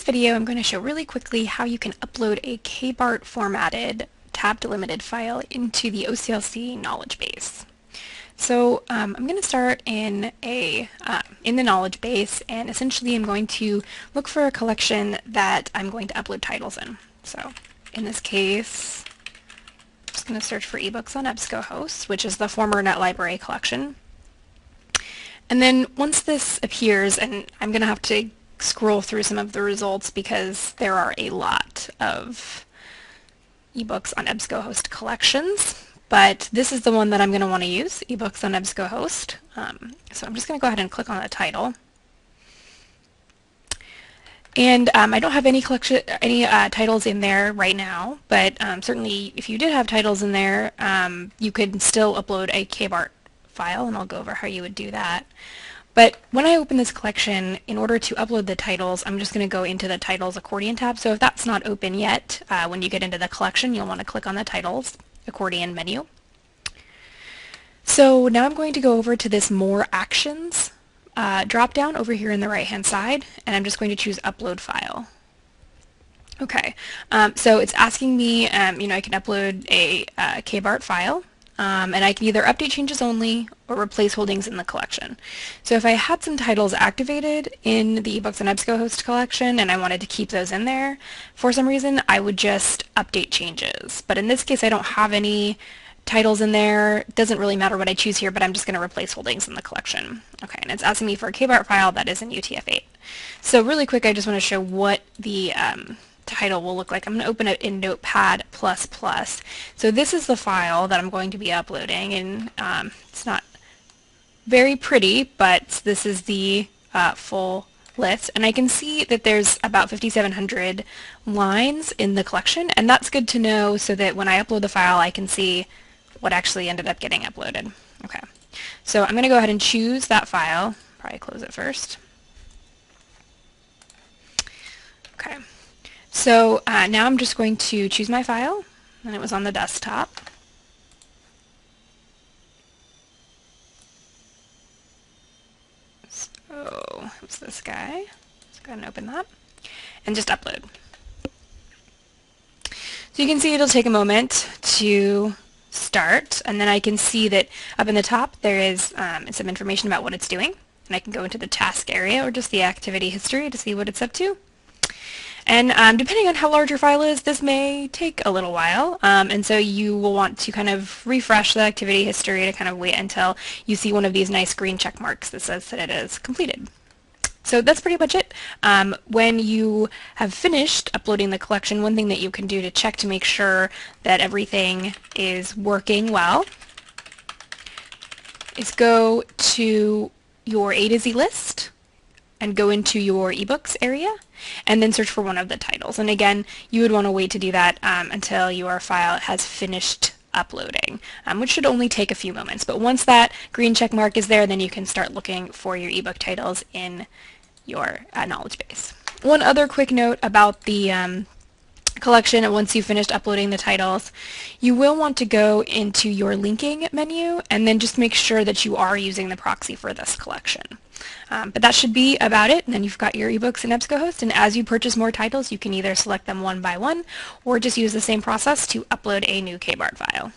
video, I'm going to show really quickly how you can upload a KBART formatted tab delimited file into the OCLC knowledge base. So I'm going to start in the knowledge base, and essentially I'm going to look for a collection that I'm going to upload titles in. So in this case, I'm just going to search for ebooks on Ebsco hosts, which is the former NetLibrary collection. And then once this appears, and I'm going to have to scroll through some of the results because there are a lot of ebooks on Ebsco host collections, but this is the one that I'm going to want to use, ebooks on Ebsco host. So I'm just going to go ahead and click on the title. And I don't have any titles in there right now, but certainly if you did have titles in there, you could still upload a KBART file, and I'll go over how you would do that. But when I open this collection, in order to upload the titles, I'm just going to go into the Titles Accordion tab. So if that's not open yet, when you get into the collection, you'll want to click on the Titles Accordion menu. So now I'm going to go over to this More Actions drop-down over here in the right-hand side, and I'm just going to choose Upload File. Okay, so it's asking me, I can upload a KBART file. And I can either update changes only or replace holdings in the collection. So if I had some titles activated in the ebooks on Ebsco host collection and I wanted to keep those in there, for some reason I would just update changes. But in this case I don't have any titles in there. It doesn't really matter what I choose here, but I'm just going to replace holdings in the collection. Okay, and it's asking me for a KBART file that is in UTF-8. So really quick, I just want to show what the title will look like. I'm going to open it in Notepad++. So this is the file that I'm going to be uploading, and it's not very pretty, but this is the full list, and I can see that there's about 5,700 lines in the collection, and that's good to know so that when I upload the file I can see what actually ended up getting uploaded. Okay, so I'm going to go ahead and choose that file. Probably close it first. Okay. So now I'm just going to choose my file, and it was on the desktop. So it's this guy. Let's go ahead and open that, and just upload. So you can see it'll take a moment to start, and then I can see that up in the top there is some information about what it's doing, and I can go into the task area or just the activity history to see what it's up to. And depending on how large your file is, this may take a little while, and so you will want to kind of refresh the activity history to kind of wait until you see one of these nice green check marks that says that it is completed. So that's pretty much it. When you have finished uploading the collection, one thing that you can do to check to make sure that everything is working well is go to your A to Z list and go into your ebooks area and then search for one of the titles. And again, you would want to wait to do that until your file has finished uploading, which should only take a few moments. But once that green check mark is there, then you can start looking for your ebook titles in your knowledge base. One other quick note about the collection, and once you've finished uploading the titles, you will want to go into your linking menu and then just make sure that you are using the proxy for this collection. But that should be about it, and then you've got your ebooks in Ebsco host, and as you purchase more titles you can either select them one by one or just use the same process to upload a new KBART file.